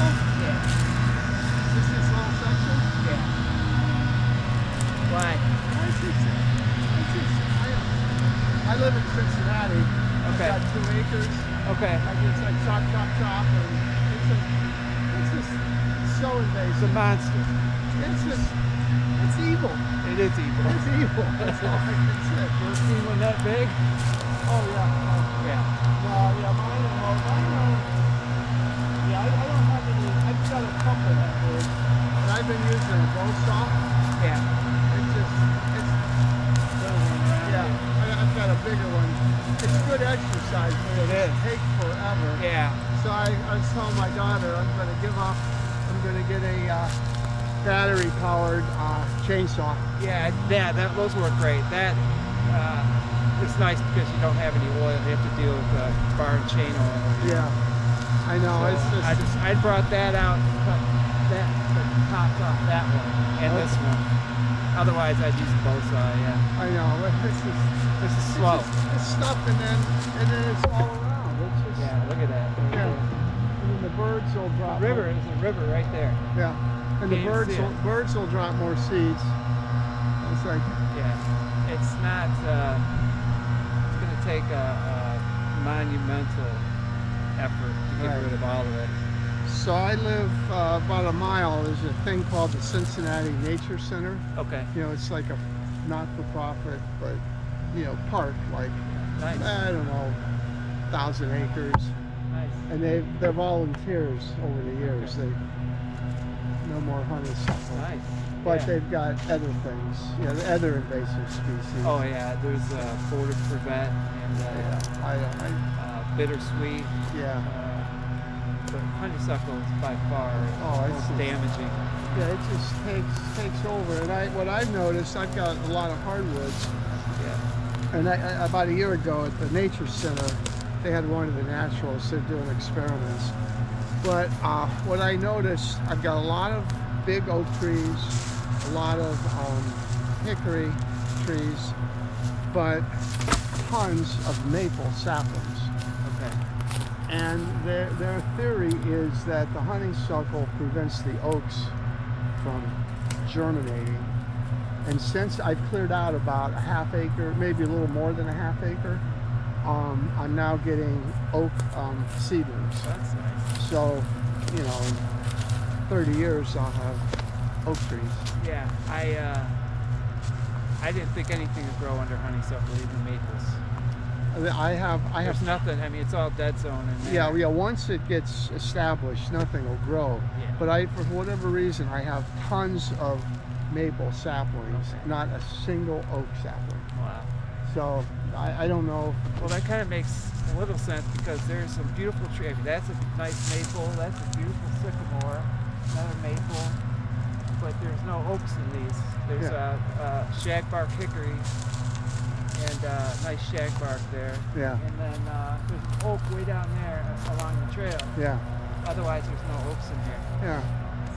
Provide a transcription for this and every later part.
honeysuckle? Yeah. This is little section? Yeah. Why? I live in Cincinnati. Okay. I've got 2 acres. Okay. I just like chop, and it's just so invasive. It's a monster. It's evil. It is evil. It's evil. That's all I can say. You ever seen one that big? Oh yeah. Yeah. No, yeah, mine are. Yeah, I don't have any. I've got a couple that big, and I've been using a bow saw. Yeah. I've got a bigger one. It's good exercise, but It is. takes forever. Yeah. So I was telling my daughter I'm going to give up. I'm going to get a battery-powered chainsaw. Yeah, those work great. That it's nice because you don't have any oil. You have to deal with bar and chain oil. Yeah, I know. So it's just I brought that out, cut that the tops off that one and this one. Otherwise, I'd use a bow saw. Yeah. I know. This is slow. It's stuff, and then it's all around. It's just, Yeah, look at that. Yeah. And then the birds will drop. River is a river right there. Yeah. And the Can't see it. birds will drop more seeds. It's like. Yeah. It's not. It's going to take a monumental effort to get rid of all of it. So I live about a mile. There's a thing called the Cincinnati Nature Center. Okay. You know, it's like a not-for-profit, but park, like Nice. I don't know, 1,000 acres. Nice. And they're volunteers over the years. They no more honeysuckle. Nice. But Yeah. they've got other things, the other invasive species. Oh yeah, there's border privet and bittersweet. Yeah. But honeysuckle is by far It's most just damaging. Yeah, it just takes over. And what I've noticed, I've got a lot of hardwoods. Yeah. And about a year ago at the Nature Center, they had one of the naturalists. They're doing experiments. But what I noticed, I've got a lot of big oak trees, a lot of hickory trees, but tons of maple saplings. Okay. And their theory is that the honeysuckle prevents the oaks from germinating. And since I've cleared out about a half acre, maybe a little more than a half acre, I'm now getting oak seedlings. That's nice. So, in 30 years I'll have oak trees. Yeah, I didn't think anything would grow under honeysuckle, even maples. I have. There's nothing. I mean, it's all dead zone in there. Yeah. Once it gets established, nothing will grow. Yeah. But for whatever reason, I have tons of maple saplings, Okay. not a single oak sapling. Wow. So I don't know. Well, that kind of makes a little sense because there's some beautiful tree. I mean, that's a nice maple. That's a beautiful sycamore. Another maple. But there's no oaks in these. There's a shagbark hickory and nice shagbark there. Yeah. And then there's an oak way down there along the trail. Yeah. Otherwise, there's no oaks in here. Yeah.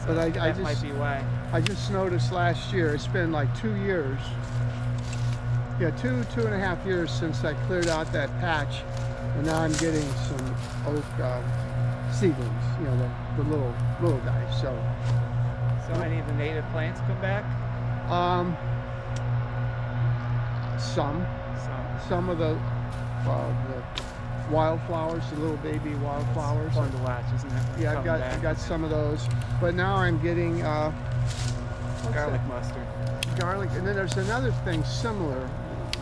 So But I that just might be why. I just noticed last year. It's been like 2 years. Yeah, two and a half years since I cleared out that patch, and now I'm getting some oak seedlings. The little guys. So any of the native plants come back? Some of the wildflowers, the little baby wildflowers. It's fun to watch, isn't it? Yeah, I got some of those, but now I'm getting garlic mustard. garlic, and then there's another thing similar,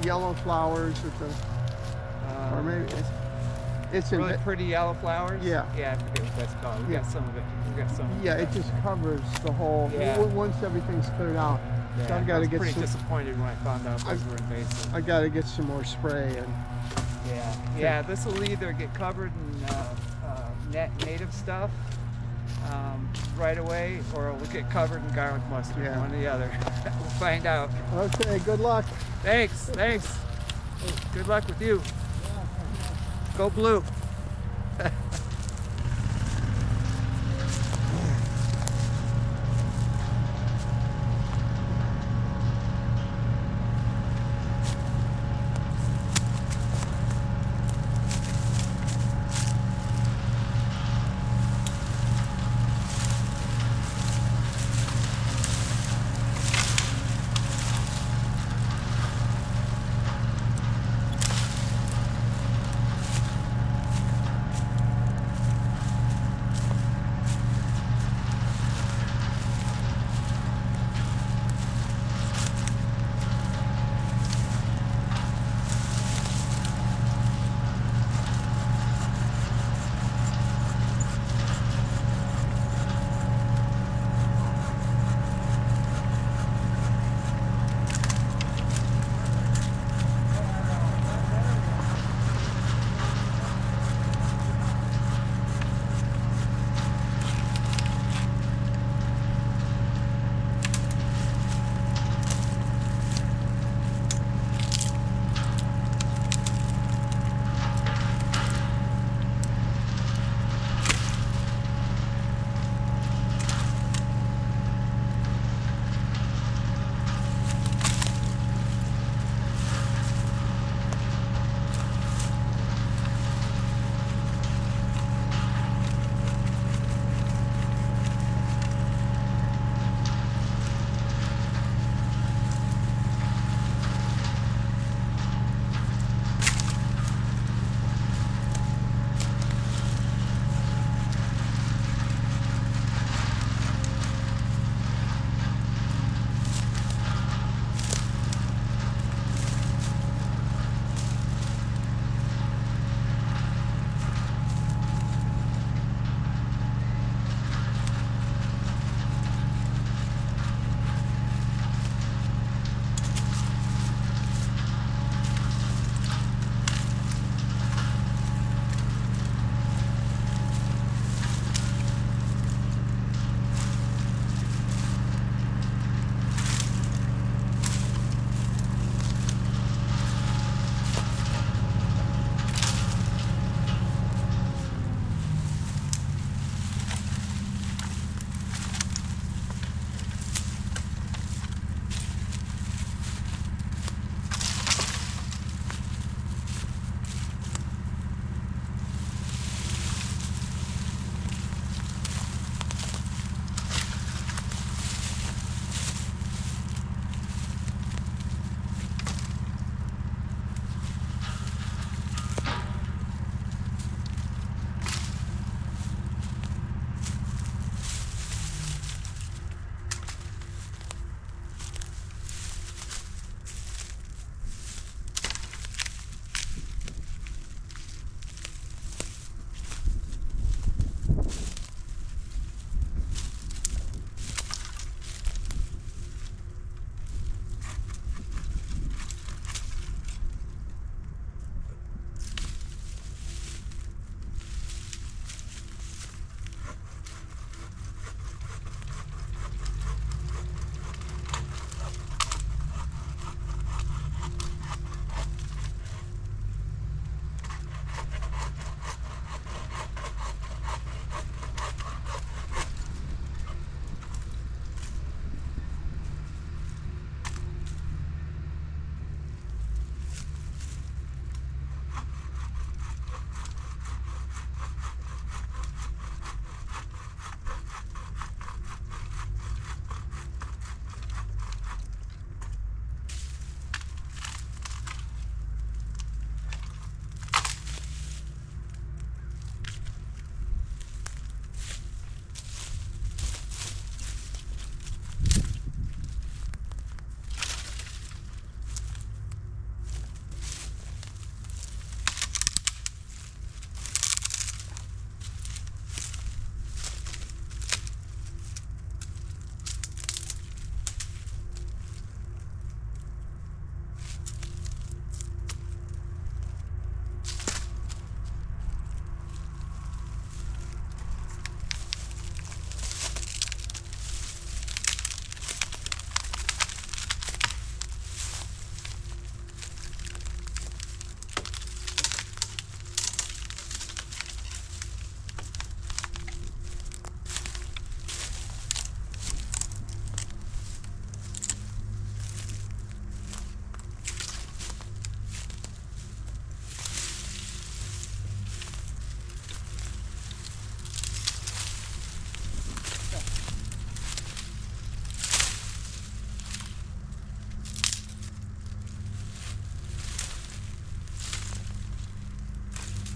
yellow flowers with the, or maybe it's really pretty yellow flowers. Yeah. Yeah, I forget what that's called. We got some of it. Yeah, it just covers the whole. Yeah. Once everything's cleared out, Yeah, so I've got to get pretty some. disappointed when I found out those were invasive. I got to get some more spray and. Yeah. This will either get covered in native stuff right away, or it'll get covered in garlic mustard. Yeah. One or the other. We'll find out. Okay. Good luck. Thanks. Good luck with you. Go blue.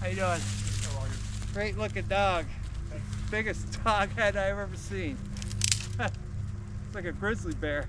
How you doing? Great looking dog. Biggest dog head I've ever seen. It's like a grizzly bear.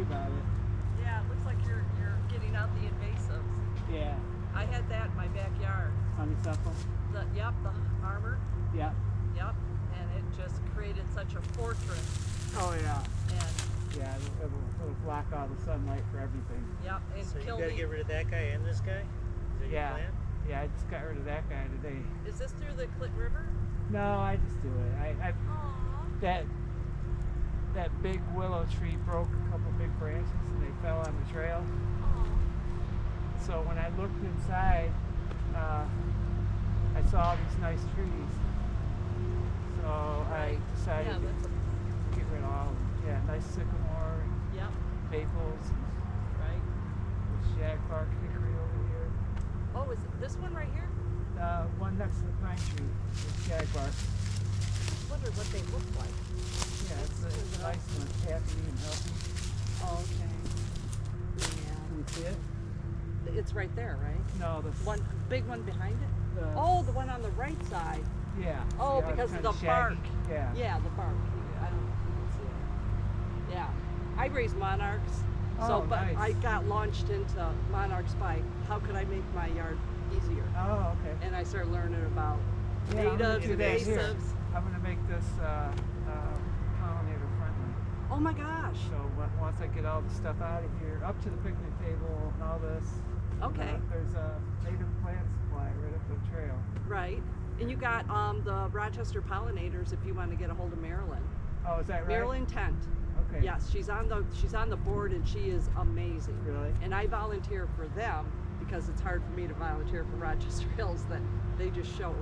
about it. Yeah, it looks like you're getting out the invasives. Yeah. I had that in my backyard. Honeysuckle. The Amur. Yeah. Yep. And it just created such a fortress. Oh yeah. And Yeah, it'll block all the sunlight for everything. yep, and So you kill gotta the. get rid of that guy and this guy? Is that Yeah. your plan? Yeah, I just got rid of that guy today. Is this through the Clit River? No, I just do it. I Aww. that big willow tree broke a couple big branches and they fell on the trail. Aw. So when I looked inside, I saw these nice trees. So I decided Yeah, that's to get rid of all of them. Yeah, nice sycamore, yep. maples, Right. shagbark hickory over here. Oh, is it this one right here? One next to the pine tree is shagbark. I wonder what they look like. Yeah, it's a nice one, happy and healthy. Oh, okay. Can you see it? Yeah. It's right there, right? No, the One big one behind it? the- Oh, the one on the right side. Yeah. Oh, see how it's because of kinda the shaggy? bark. Yeah. Yeah, the bark. I don't know if you can see it. Yeah. I raise monarchs. So, Oh, but nice. I got launched into monarchs by how could I make my yard easier? Oh, okay. And I started learning about Yeah, I'm gonna natives, do that here. invasives. I'm gonna make this pollinator friendly. Oh my gosh. So once I get all the stuff out of here, up to the picnic table and all this. Okay. There's a native plant supply right up the trail. Right. And you got the Rochester pollinators if you want to get a hold of Marilyn. Oh, is that right? Marilyn Tent. Okay. Yes, she's on the board and she is amazing. Really? And I volunteer for them because it's hard for me to volunteer for Rochester Hills that they just show,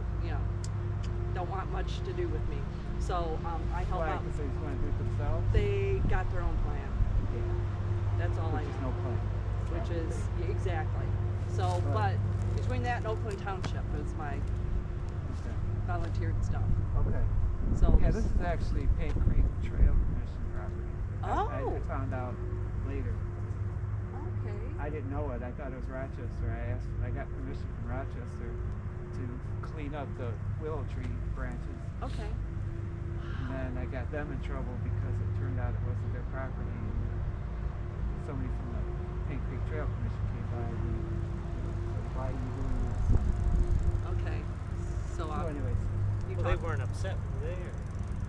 don't want much to do with me. So I help Why? out. Because they just want to do it themselves? They got their own plan. Yeah. That's all Which I is know. no plan. Which is exactly. So, Right. but between that and Oakland Township is my Okay. volunteered stuff. Okay. So Yeah, this is actually Paint Creek Trail Commission property. I Oh. found out later. Okay. I didn't know it. I thought it was Rochester. I got permission from Rochester to clean up the willow tree branches. Okay. And then I got them in trouble because it turned out it wasn't their property. And somebody from the Paint Creek Trail Commission came by and said, why are you doing this? Okay. So So anyways, you Well, they talk- weren't upset, were they? Or?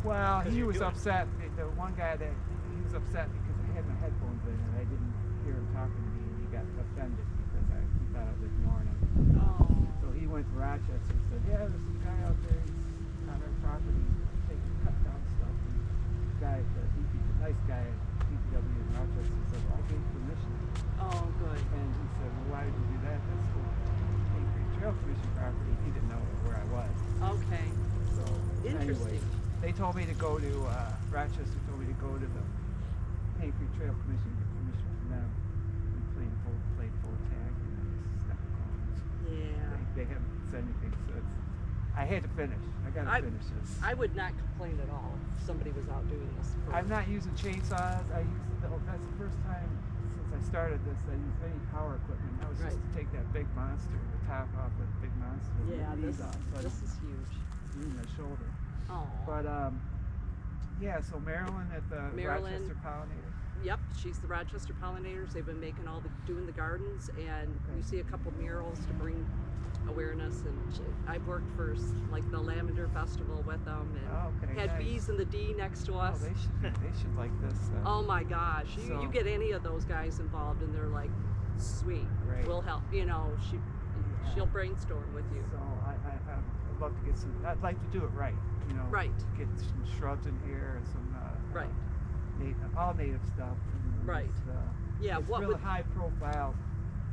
well, 'Cause he you're was doing- upset. The one guy that he was upset because I had my headphones in and I didn't hear him talking to me, and he got offended because he thought I was ignoring him. Oh. So he went to Rochester and said, "Yeah, there's some guy out there. He's on our property, cutting down stuff." And the guy, the nice guy at DPW in Rochester, said, "Well, I gave permission." Oh, good. And he said, "Well, why did you do that? That's the Paint Creek Trail Commission property." He didn't know where I was. Okay. So Interesting. anyway, they told me to go to Rochester. Told me to go to the Paint Creek Trail Commission, get permission from them. We played full tag, and I just stepped on. Yeah. They haven't said anything, so I had to finish. I gotta finish this. I would not complain at all if somebody was out doing this. I'm not using chainsaws. That's the first time since I started this I used any power equipment. That was just Right. to take that big monster, the top off of the big monster, and Yeah, the knees off. So I this don't is huge. lean my shoulder. Oh. But yeah. So Marilyn at the Marilyn. Rochester Pollinator. Yep, she's the Rochester pollinators. They've been making doing the gardens, and Okay. you see a couple murals to bring awareness. And I've worked for like the Lavender Festival with them, and Oh, okay, had nice. bees in the D next to Oh, us. they should like this. Oh my gosh, you So- get any of those guys involved, and they're like, sweet, Great. we'll help. She'll brainstorm with you. So I'd love to get some. I'd like to do it right. Right. Get some shrubs in here and some Right. all native stuff. And Right. It's, Yeah, it's what really would high profile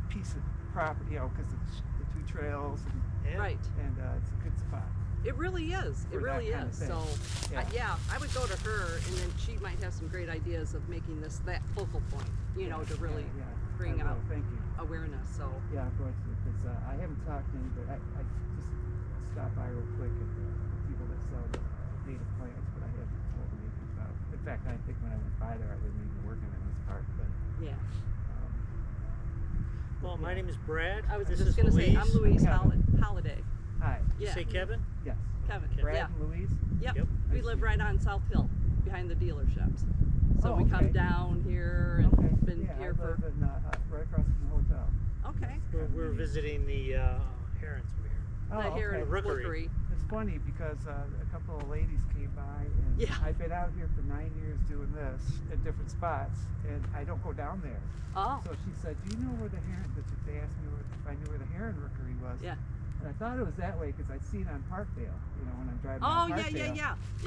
piece of property, because it's the two trails Yeah. right? and it's a good spot. It really is. It For that really kind of is. thing. So, Yeah. I would go to her, and then she might have some great ideas of making this that focal point. To really yeah, bring I will. out Thank you. awareness. So, Yeah, of course, because I haven't talked to anybody. I just stopped by real quick at the people that sell the native plants, but I haven't told them anything about it. In fact, I think when I went by there, I wasn't even working in this part. But yeah. Well, my name is Brad. I was This just is going to say, I'm Louise Kevin. Holiday. hi. You Yeah. say Kevin? Yes. Kevin. Brad Yeah. and Louise. Yep. Yep. We Nice live to right on South Hill, behind the dealerships. So Oh, we come okay. down here, and Okay. visiting the herons over here. Oh, The heron okay. Rookery. It's funny because a couple of ladies came by, and Yeah. I've been out here for 9 years doing this at different spots, and I don't go down there. Oh. So she said, "Do you know where the heron?" They asked me if I knew where the heron rookery was. Yeah. And I thought it was that way because I'd seen it on Parkdale. You know, when I'm driving Oh on yeah, Parkdale. yeah, yeah.